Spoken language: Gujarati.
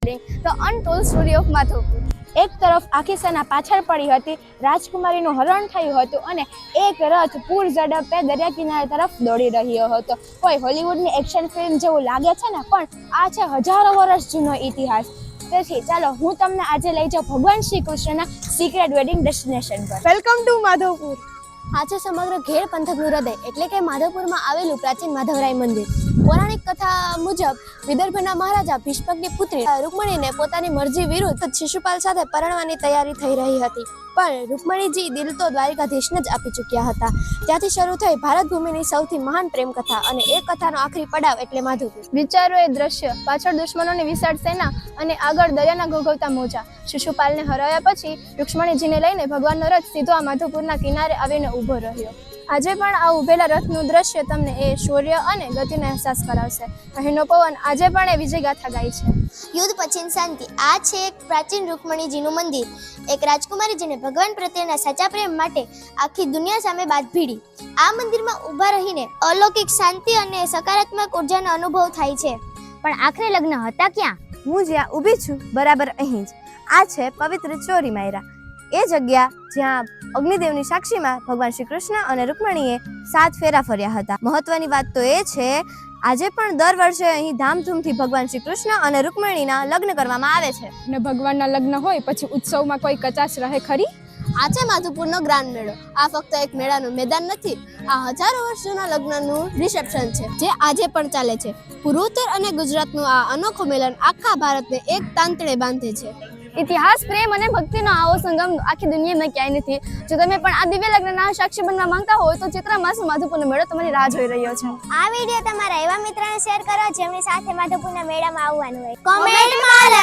Wedding the untold story of Madhavpur. એક તરફ આખી સેના પાછળ પડી હતી, રાજકુમારીનું હરણ થયું હતું અને એક રથ પૂર ઝડપે દરિયા કિનારે તરફ દોડી રહ્યો હતો. કોઈ હોલિવૂડની એક્શન ફિલ્મ જેવું લાગે છે ને, પણ આ છે હજારો વર્ષ જૂનો ઇતિહાસ. તેથી ચાલો હું તમને આજે લઈ જાઉં ભગવાન શ્રી કૃષ્ણના સિક્રેટ વેડિંગ ડેસ્ટિનેશન પર. Welcome to Madhavpur. આ છે સમગ્ર ઘેર પંથકનું હૃદય એટલે કે માધવપુરમાં આવેલું પ્રાચીન માધવરાય મંદિર. પૌરાણિક કથા મુજબ વિદર્ભના મહારાજા ભીષ્મકની પુત્રી રૂકમણીને પોતાની મરજી વિરુદ્ધ શિશુપાલ સાથે પરણવાની તૈયારી થઈ રહી હતી, પણ રૂકમણીજી દિલ તો દ્વારિકાધીશને જ આપી ચૂક્યા હતા. ત્યાંથી શરૂ થઈ ભારત ભૂમિની સૌથી મહાન પ્રેમ કથા, અને એ કથાનો આખરી પડાવ એટલે માધવપુર. વિચારો એ દ્રશ્ય, પાછળ દુશ્મનોની વિશાળ સેના અને આગળ દરિયાના ઘોઘવતા મોજા. શિશુપાલને હરાવ્યા પછી રૂક્ષ્મણીજીને લઈને ભગવાનનો રથ સીધો આ માધવપુરના કિનારે આવીને ઊભો રહ્યો. આજે પણ આ ઉભેલા રથનું દ્રશ્ય તમને એ શૌર્ય અને ગતિનો અહેસાસ કરાવશે. અહીંનો પવન આજે પણ એ વિજયગાથા ગાય છે. યુદ્ધ પછીની શાંતિ. આ છે એક પ્રાચીન રૂકમણીજીનું મંદિર. એક રાજકુમારી જેને ભગવાન પ્રત્યેના સાચા પ્રેમ માટે આખી દુનિયા સામે બાદ ભીડી. આ મંદિરમાં ઊભા રહીને અલૌકિક શાંતિ અને સકારાત્મક ઉર્જાનો અનુભવ થાય છે. પણ આખરે લગ્ન હતા ક્યાં? હું જ્યાં ઊભી છું બરાબર અહીં જ. આ છે પવિત્ર ચોરી માયરા, એ જગ્યા જ્યાં અગ્નિદેવની સાક્ષીમાં ભગવાન શ્રી કૃષ્ણ અને રૂકમણીએ 7 ફેરા ફર્યા હતા. મહત્વની વાત તો એ છે, આજે પણ દર વર્ષે અહીં ધામધૂમથી ભગવાન શ્રી કૃષ્ણ અને રૂકમણીના લગ્ન કરવામાં આવે છે. અને ભગવાનના લગ્ન હોય પછી ઉત્સવમાં કોઈ કચાશ રહે ખરી? આ છે માધવપુરનો ગ્રાન્ડ મેળો. આ ફક્ત એક મેળાનું મેદાન નથી, આ હજારો વર્ષોના લગ્નનું રિસેપ્શન છે, જે આજે પણ ચાલે છે. પૂર્વોત્તર અને ગુજરાતનું આ અનોખું મિલન આખા ભારતને એક તાંતણે બાંધે છે. ઇતિહાસ, પ્રેમ અને ભક્તિનો આવો સંગમ આખી દુનિયામાં ક્યાંય નથી. જો તમે પણ આ દિવ્ય લગ્નના સાક્ષી બનવા માંગતા હોય તો ચિત્રા માસનો માધવપુરનો મેળો તમારી રાહ જોઈ રહ્યો છે. આ વિડીયો તમારા એવા મિત્રોને શેર કરો જેમની સાથે માધવપુરના મેળામાં આવવાનું હોય. કોમેન્ટમાં